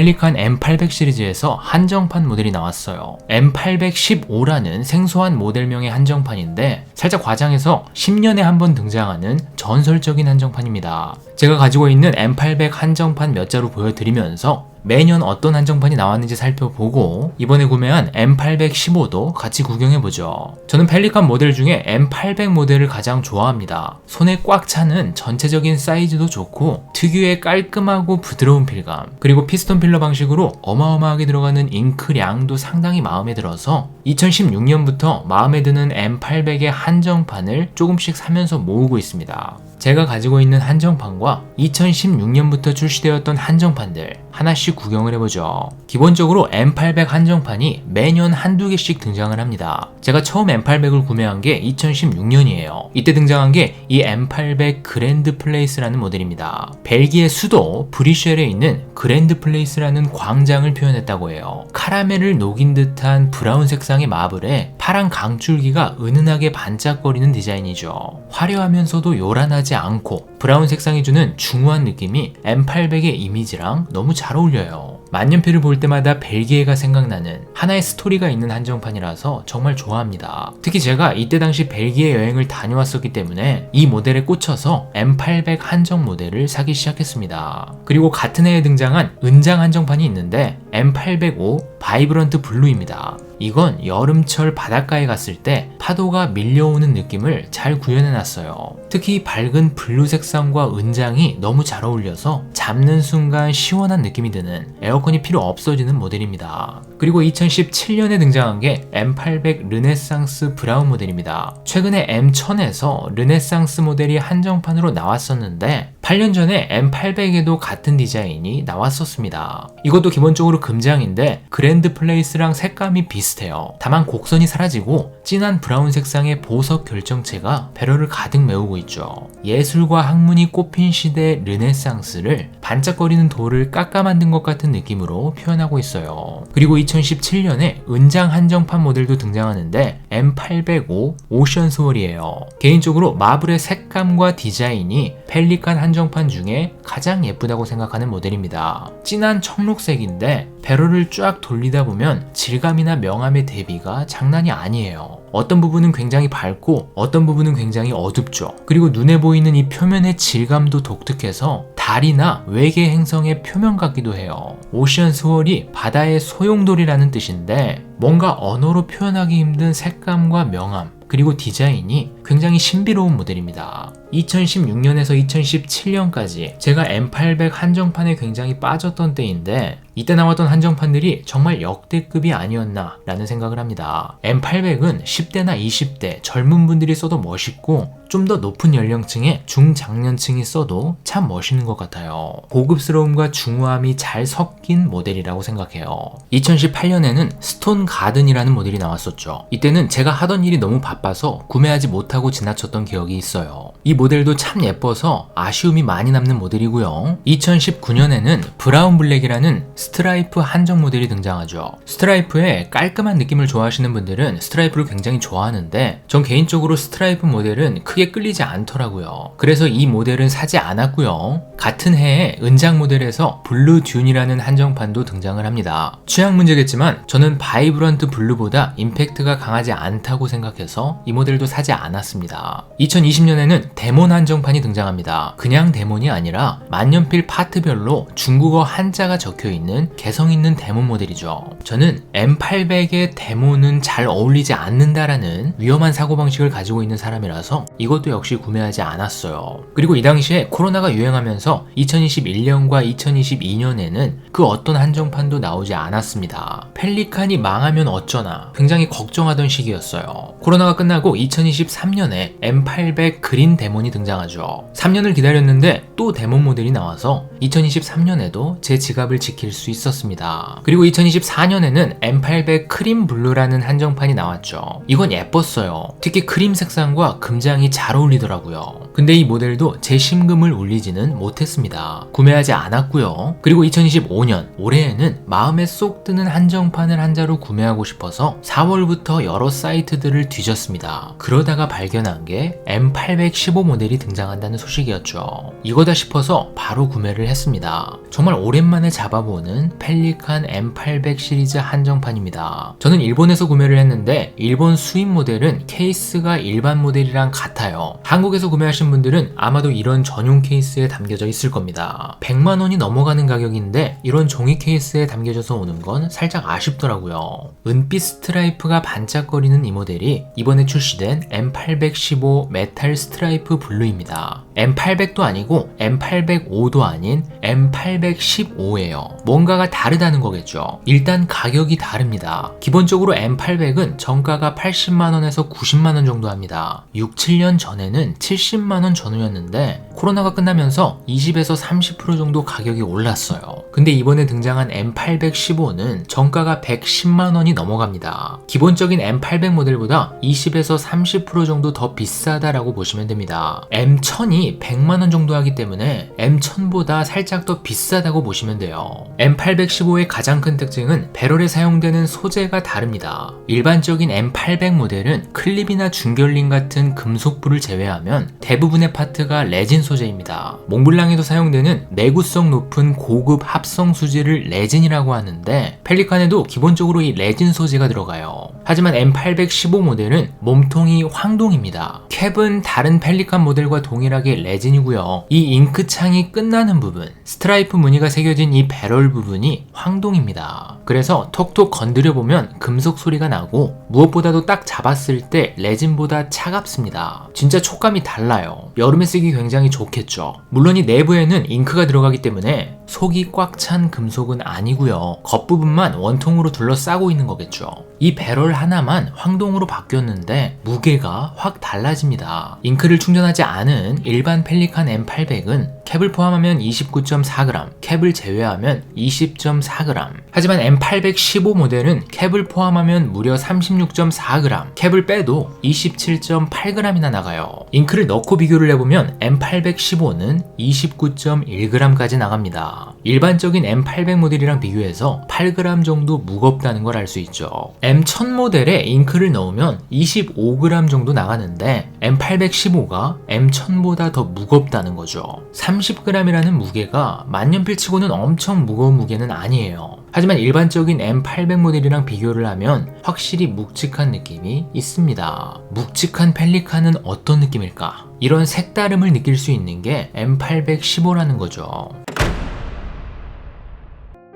펠리칸 M800 시리즈에서 한정판 모델이 나왔어요. M815라는 생소한 모델명의 한정판인데 살짝 과장해서 10년에 한 번 등장하는 전설적인 한정판입니다. 제가 가지고 있는 M800 한정판 몇 자루 보여드리면서 매년 어떤 한정판이 나왔는지 살펴보고 이번에 구매한 M815도 같이 구경해보죠. 저는 펠리칸 모델 중에 M800 모델을 가장 좋아합니다. 손에 꽉 차는 전체적인 사이즈도 좋고 특유의 깔끔하고 부드러운 필감, 그리고 피스톤 필러 방식으로 어마어마하게 들어가는 잉크량도 상당히 마음에 들어서 2016년부터 마음에 드는 M800의 한정판을 조금씩 사면서 모으고 있습니다. 제가 가지고 있는 한정판과 2016년부터 출시되었던 한정판들 하나씩 구경을 해보죠. 기본적으로 M800 한정판이 매년 한두 개씩 등장을 합니다. 제가 처음 M800을 구매한 게 2016년이에요. 이때 등장한 게 이 M800 그랜드 플레이스라는 모델입니다. 벨기에 수도 브뤼셀에 있는 그랜드 플레이스라는 광장을 표현했다고 해요. 카라멜을 녹인 듯한 브라운 색상의 마블에 파란 강줄기가 은은하게 반짝거리는 디자인이죠. 화려하면서도 요란하지 않고 브라운 색상이 주는 중후한 느낌이 M800의 이미지랑 너무 잘 어울려요. 만년필을 볼 때마다 벨기에가 생각나는 하나의 스토리가 있는 한정판이라서 정말 좋아합니다. 특히 제가 이때 당시 벨기에 여행을 다녀왔었기 때문에 이 모델에 꽂혀서 M800 한정 모델을 사기 시작했습니다. 그리고 같은 해에 등장한 은장 한정판이 있는데 M805 바이브런트 블루입니다. 이건 여름철 바닷가에 갔을 때 파도가 밀려오는 느낌을 잘 구현해놨어요. 특히 밝은 블루 색상과 은장이 너무 잘 어울려서 잡는 순간 시원한 느낌이 드는, 에어컨이 필요 없어지는 모델입니다. 그리고 2017년에 등장한 게 M800 르네상스 브라운 모델입니다. 최근에 M1000에서 르네상스 모델이 한정판으로 나왔었는데 8년 전에 M800에도 같은 디자인이 나왔었습니다. 이것도 기본적으로 금장인데 그랜드 플레이스랑 색감이 비슷해요. 다만 곡선이 사라지고 진한 브라운 색상의 보석 결정체가 배럴을 가득 메우고 있죠. 예술과 학문이 꽃핀 시대의 르네상스를 반짝거리는 돌을 깎아 만든 것 같은 느낌으로 표현하고 있어요. 그리고 2017년에 은장 한정판 모델도 등장하는데 M805 오션 스월이에요. 개인적으로 마블의 색감과 디자인이 펠리칸 한정판 중에 가장 예쁘다고 생각하는 모델입니다. 진한 청록색인데 배럴을 쫙 돌리다 보면 질감이나 명암의 대비가 장난이 아니에요. 어떤 부분은 굉장히 밝고 어떤 부분은 굉장히 어둡죠. 그리고 눈에 보이는 이 표면의 질감도 독특해서 달이나 외계 행성의 표면 같기도 해요. 오션 스월이 바다의 소용돌이라는 뜻인데 뭔가 언어로 표현하기 힘든 색감과 명암, 그리고 디자인이 굉장히 신비로운 모델입니다. 2016년에서 2017년까지 제가 M800 한정판에 굉장히 빠졌던 때인데 이때 나왔던 한정판들이 정말 역대급이 아니었나 라는 생각을 합니다. M800은 10대나 20대 젊은 분들이 써도 멋있고 좀 더 높은 연령층의 중장년층이 써도 참 멋있는 것 같아요. 고급스러움과 중후함이 잘 섞인 모델이라고 생각해요. 2018년에는 스톤 가든이라는 모델이 나왔었죠. 이때는 제가 하던 일이 너무 바빠서 구매하지 못하고 지나쳤던 기억이 있어요. 이 모델도 참 예뻐서 아쉬움이 많이 남는 모델이고요. 2019년에는 브라운 블랙이라는 스트라이프 한정 모델이 등장하죠. 스트라이프의 깔끔한 느낌을 좋아하시는 분들은 스트라이프를 굉장히 좋아하는데 전 개인적으로 스트라이프 모델은 크게 끌리지 않더라고요. 그래서 이 모델은 사지 않았고요. 같은 해에 은장 모델에서 블루 듄이라는 한정판도 등장을 합니다. 취향 문제겠지만 저는 바이브런트 블루보다 임팩트가 강하지 않다고 생각해서 이 모델도 사지 않았습니다. 2020년에는 데몬 한정판이 등장합니다. 그냥 데몬이 아니라 만년필 파트별로 중국어 한자가 적혀있는 개성있는 데몬 모델이죠. 저는 M800의 데몬은 잘 어울리지 않는다라는 위험한 사고방식을 가지고 있는 사람이라서 이것도 역시 구매하지 않았어요. 그리고 이 당시에 코로나가 유행하면서 2021년과 2022년에는 그 어떤 한정판도 나오지 않았습니다. 펠리칸이 망하면 어쩌나 굉장히 걱정하던 시기였어요. 코로나가 끝나고 2023년에 M800 그린 데몬이 등장하죠. 3년을 기다렸는데 또 데몬 모델이 나와서 2023년에도 제 지갑을 지킬 수 있었습니다. 그리고 2024년에는 M800 크림 블루라는 한정판이 나왔죠. 이건 예뻤어요. 특히 크림 색상과 금장이 잘 어울리더라고요. 근데 이 모델도 제 심금을 울리지는 못했습니다. 구매하지 않았고요. 그리고 2025년 올해에는 마음에 쏙 드는 한정판을 한 자루 구매하고 싶어서 4월부터 여러 사이트들을 뒤졌습니다. 그러다가 발견한 게 M815 M815 모델이 등장한다는 소식이었죠. 이거다 싶어서 바로 구매를 했습니다. 정말 오랜만에 잡아보는 펠리칸 M800 시리즈 한정판입니다. 저는 일본에서 구매를 했는데 일본 수입 모델은 케이스가 일반 모델이랑 같아요. 한국에서 구매하신 분들은 아마도 이런 전용 케이스에 담겨져 있을 겁니다. 100만 원이 넘어가는 가격인데 이런 종이 케이스에 담겨져서 오는 건 살짝 아쉽더라고요. 은빛 스트라이프가 반짝거리는 이 모델이 이번에 출시된 M815 메탈 스트라이프 블루입니다. M800도 아니고 M805도 아닌 M815예요. 뭔가가 다르다는 거겠죠. 일단 가격이 다릅니다. 기본적으로 M800은 정가가 80만원에서 90만원 정도 합니다. 6, 7년 전에는 70만원 전후였는데 코로나가 끝나면서 20에서 30% 정도 가격이 올랐어요. 근데 이번에 등장한 M815는 정가가 110만원이 넘어갑니다. 기본적인 M800 모델보다 20에서 30% 정도 더 비싸다라고 보시면 됩니다. M1000이 100만원 정도 하기 때문에 M1000보다 살짝 더 비싸다고 보시면 돼요. M815의 가장 큰 특징은 배럴에 사용되는 소재가 다릅니다. 일반적인 M800 모델은 클립이나 중결림 같은 금속부를 제외하면 대부분의 파트가 레진 소재입니다. 몽블랑에도 사용되는 내구성 높은 고급 합성 수지를 레진이라고 하는데 펠리칸에도 기본적으로 이 레진 소재가 들어가요. 하지만 M815 모델은 몸통이 황동입니다. 캡은 다른 펠리칸 모델과 동일하게 레진이고요. 이 잉크창이 끝나는 부분, 스트라이프 무늬가 새겨진 이 배럴 부분이 황동입니다. 그래서 톡톡 건드려보면 금속 소리가 나고 무엇보다도 딱 잡았을 때 레진보다 차갑습니다. 진짜 촉감이 달라요. 여름에 쓰기 굉장히 좋겠죠. 물론 이 내부에는 잉크가 들어가기 때문에 속이 꽉 찬 금속은 아니고요. 겉부분만 원통으로 둘러싸고 있는 거겠죠. 이 배럴 하나만 황동으로 바뀌었는데 무게가 확 달라집니다. 잉크를 충전하지 않은 일반 펠리칸 M800은 캡을 포함하면 29.4g, 캡을 제외하면 20.4g. 하지만 M815 모델은 캡을 포함하면 무려 36.4g, 캡을 빼도 27.8g이나 나가요. 잉크를 넣고 비교를 해보면 M815는 29.1g까지 나갑니다. 일반적인 M800 모델이랑 비교해서 8g 정도 무겁다는 걸 알 수 있죠. M1000 모델에 잉크를 넣으면 25g 정도 나가는데 M815가 M1000보다 더 무겁다는 거죠. 30g이라는 무게가 만년필치고는 엄청 무거운 무게는 아니에요. 하지만 일반적인 M800 모델이랑 비교를 하면 확실히 묵직한 느낌이 있습니다. 묵직한 펠리칸은 어떤 느낌일까? 이런 색다름을 느낄 수 있는 게 M815라는 거죠.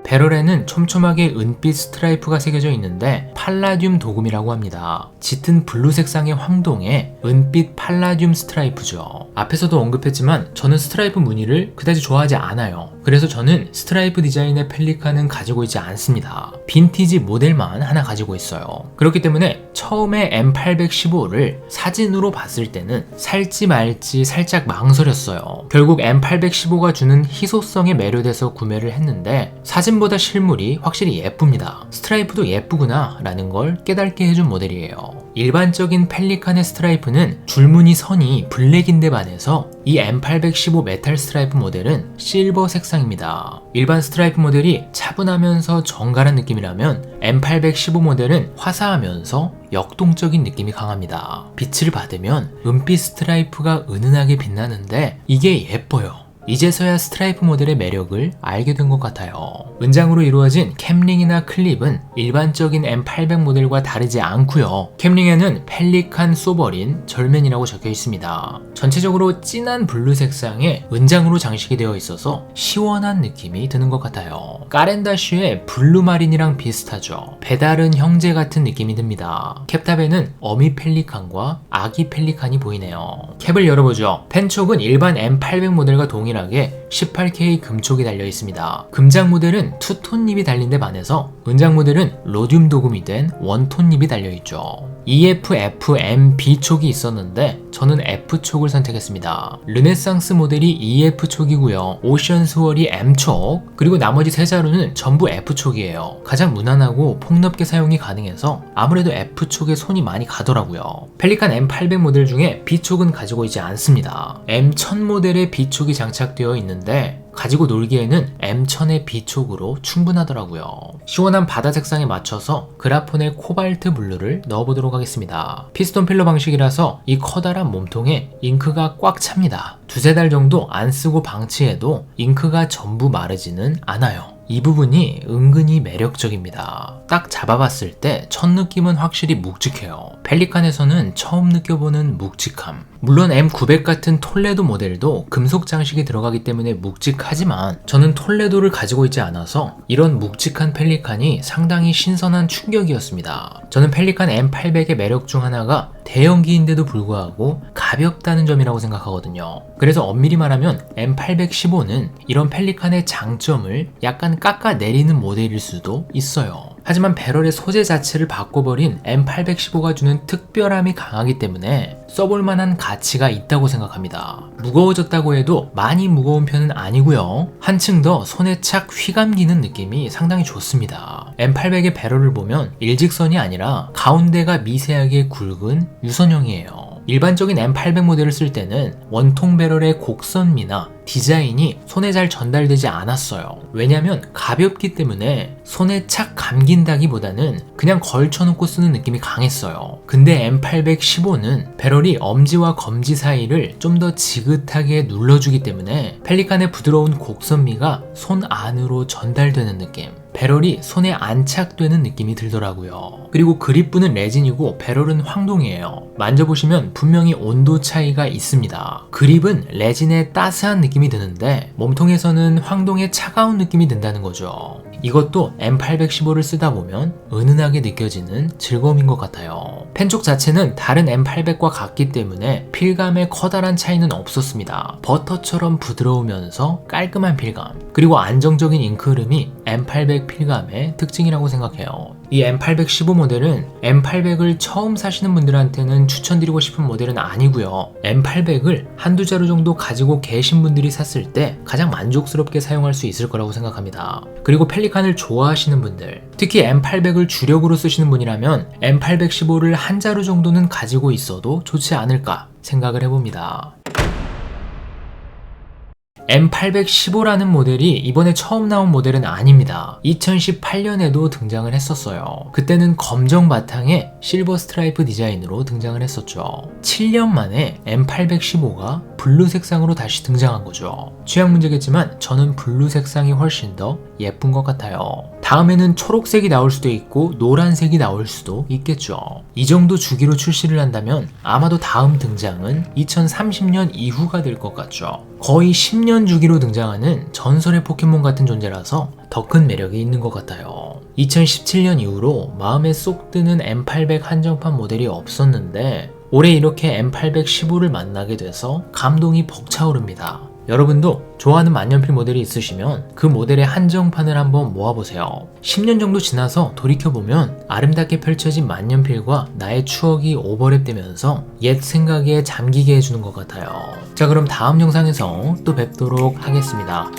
배럴에는 촘촘하게 은빛 스트라이프가 새겨져 있는데 팔라듐 도금이라고 합니다. 짙은 블루 색상의 황동에 은빛 팔라듐 스트라이프죠. 앞에서도 언급했지만 저는 스트라이프 무늬를 그다지 좋아하지 않아요. 그래서 저는 스트라이프 디자인의 펠리칸은 가지고 있지 않습니다. 빈티지 모델만 하나 가지고 있어요. 그렇기 때문에 처음에 M815를 사진으로 봤을 때는 살지 말지 살짝 망설였어요. 결국 M815가 주는 희소성에 매료돼서 구매를 했는데 사진보다 실물이 확실히 예쁩니다. 스트라이프도 예쁘구나 라는 걸 깨닫게 해준 모델이에요. 일반적인 펠리칸의 스트라이프는 줄무늬 선이 블랙인데 반해서 이 M815 메탈 스트라이프 모델은 실버 색상입니다. 일반 스트라이프 모델이 차분하면서 정갈한 느낌이라면 M815 모델은 화사하면서 역동적인 느낌이 강합니다. 빛을 받으면 은빛 스트라이프가 은은하게 빛나는데 이게 예뻐요. 이제서야 스트라이프 모델의 매력을 알게 된 것 같아요. 은장으로 이루어진 캡링이나 클립은 일반적인 M800 모델과 다르지 않고요. 캡링에는 펠리칸 소버린 절맨이라고 적혀 있습니다. 전체적으로 진한 블루 색상의 은장으로 장식이 되어 있어서 시원한 느낌이 드는 것 같아요. 까렌다쉬의 블루마린이랑 비슷하죠. 배다른 형제 같은 느낌이 듭니다. 캡탑에는 어미 펠리칸과 아기 펠리칸이 보이네요. 캡을 열어보죠. 펜촉은 일반 M800 모델과 동일하게 18K 금촉이 달려 있습니다. 금장 모델은 투톤 립이 달린 데 반해서 은장 모델은 로듐 도금이 된 원톤 립이 달려 있죠. EF-FM-B 촉이 있었는데 저는 F촉을 선택했습니다. 르네상스 모델이 EF 촉이고요. 오션 스월이 M촉, 그리고 나머지 세 자루는 전부 F촉이에요. 가장 무난하고 폭넓게 사용이 가능해서 아무래도 F촉에 손이 많이 가더라고요. 펠리칸 M800 모델 중에 B촉은 가지고 있지 않습니다. M1000 모델의 B촉이 장착되어 있는데 가지고 놀기에는 M1000의 비촉으로 충분하더라고요. 시원한 바다 색상에 맞춰서 그라폰의 코발트 블루를 넣어보도록 하겠습니다. 피스톤 필러 방식이라서 이 커다란 몸통에 잉크가 꽉 찹니다. 두세 달 정도 안 쓰고 방치해도 잉크가 전부 마르지는 않아요. 이 부분이 은근히 매력적입니다. 딱 잡아봤을 때 첫 느낌은 확실히 묵직해요. 펠리칸에서는 처음 느껴보는 묵직함. 물론 M900 같은 톨레도 모델도 금속 장식이 들어가기 때문에 묵직하지만 저는 톨레도를 가지고 있지 않아서 이런 묵직한 펠리칸이 상당히 신선한 충격이었습니다. 저는 펠리칸 M800의 매력 중 하나가 대형기인데도 불구하고 가볍다는 점이라고 생각하거든요. 그래서 엄밀히 말하면 M815는 이런 펠리칸의 장점을 약간 깎아내리는 모델일 수도 있어요. 하지만 배럴의 소재 자체를 바꿔버린 M815가 주는 특별함이 강하기 때문에 써볼 만한 가치가 있다고 생각합니다. 무거워졌다고 해도 많이 무거운 편은 아니고요. 한층 더 손에 착 휘감기는 느낌이 상당히 좋습니다. M800의 배럴을 보면 일직선이 아니라 가운데가 미세하게 굵은 유선형이에요. 일반적인 M800 모델을 쓸 때는 원통 배럴의 곡선미나 디자인이 손에 잘 전달되지 않았어요. 왜냐면 가볍기 때문에 손에 착 감긴다기보다는 그냥 걸쳐놓고 쓰는 느낌이 강했어요. 근데 M815는 배럴이 엄지와 검지 사이를 좀 더 지긋하게 눌러주기 때문에 펠리칸의 부드러운 곡선미가 손 안으로 전달되는 느낌, 배럴이 손에 안착되는 느낌이 들더라고요. 그리고 그립부는 레진이고 배럴은 황동이에요. 만져보시면 분명히 온도 차이가 있습니다. 그립은 레진의 따스한 느낌이 드는데 몸통에서는 황동의 차가운 느낌이 든다는 거죠. 이것도 M815를 쓰다 보면 은은하게 느껴지는 즐거움인 것 같아요. 펜쪽 자체는 다른 M800과 같기 때문에 필감에 커다란 차이는 없었습니다. 버터처럼 부드러우면서 깔끔한 필감, 그리고 안정적인 잉크 흐름이 M800 필감의 특징이라고 생각해요. 이 M815 모델은 M800을 처음 사시는 분들한테는 추천드리고 싶은 모델은 아니고요. M800을 한두 자루 정도 가지고 계신 분들이 샀을 때 가장 만족스럽게 사용할 수 있을 거라고 생각합니다. 그리고 펠리칸을 좋아하시는 분들, 특히 M800을 주력으로 쓰시는 분이라면 M815를 한 자루 정도는 가지고 있어도 좋지 않을까 생각을 해봅니다. M815라는 모델이 이번에 처음 나온 모델은 아닙니다. 2018년에도 등장을 했었어요. 그때는 검정 바탕에 실버 스트라이프 디자인으로 등장을 했었죠. 7년 만에 M815가 블루 색상으로 다시 등장한 거죠. 취향 문제겠지만 저는 블루 색상이 훨씬 더 예쁜 것 같아요. 다음에는 초록색이 나올 수도 있고 노란색이 나올 수도 있겠죠. 이 정도 주기로 출시를 한다면 아마도 다음 등장은 2030년 이후가 될 것 같죠. 거의 10년 주기로 등장하는 전설의 포켓몬 같은 존재라서 더 큰 매력이 있는 것 같아요. 2017년 이후로 마음에 쏙 드는 M800 한정판 모델이 없었는데 올해 이렇게 M815를 만나게 돼서 감동이 벅차오릅니다. 여러분도 좋아하는 만년필 모델이 있으시면 그 모델의 한정판을 한번 모아보세요. 10년 정도 지나서 돌이켜보면 아름답게 펼쳐진 만년필과 나의 추억이 오버랩되면서 옛 생각에 잠기게 해주는 것 같아요. 자, 그럼 다음 영상에서 또 뵙도록 하겠습니다.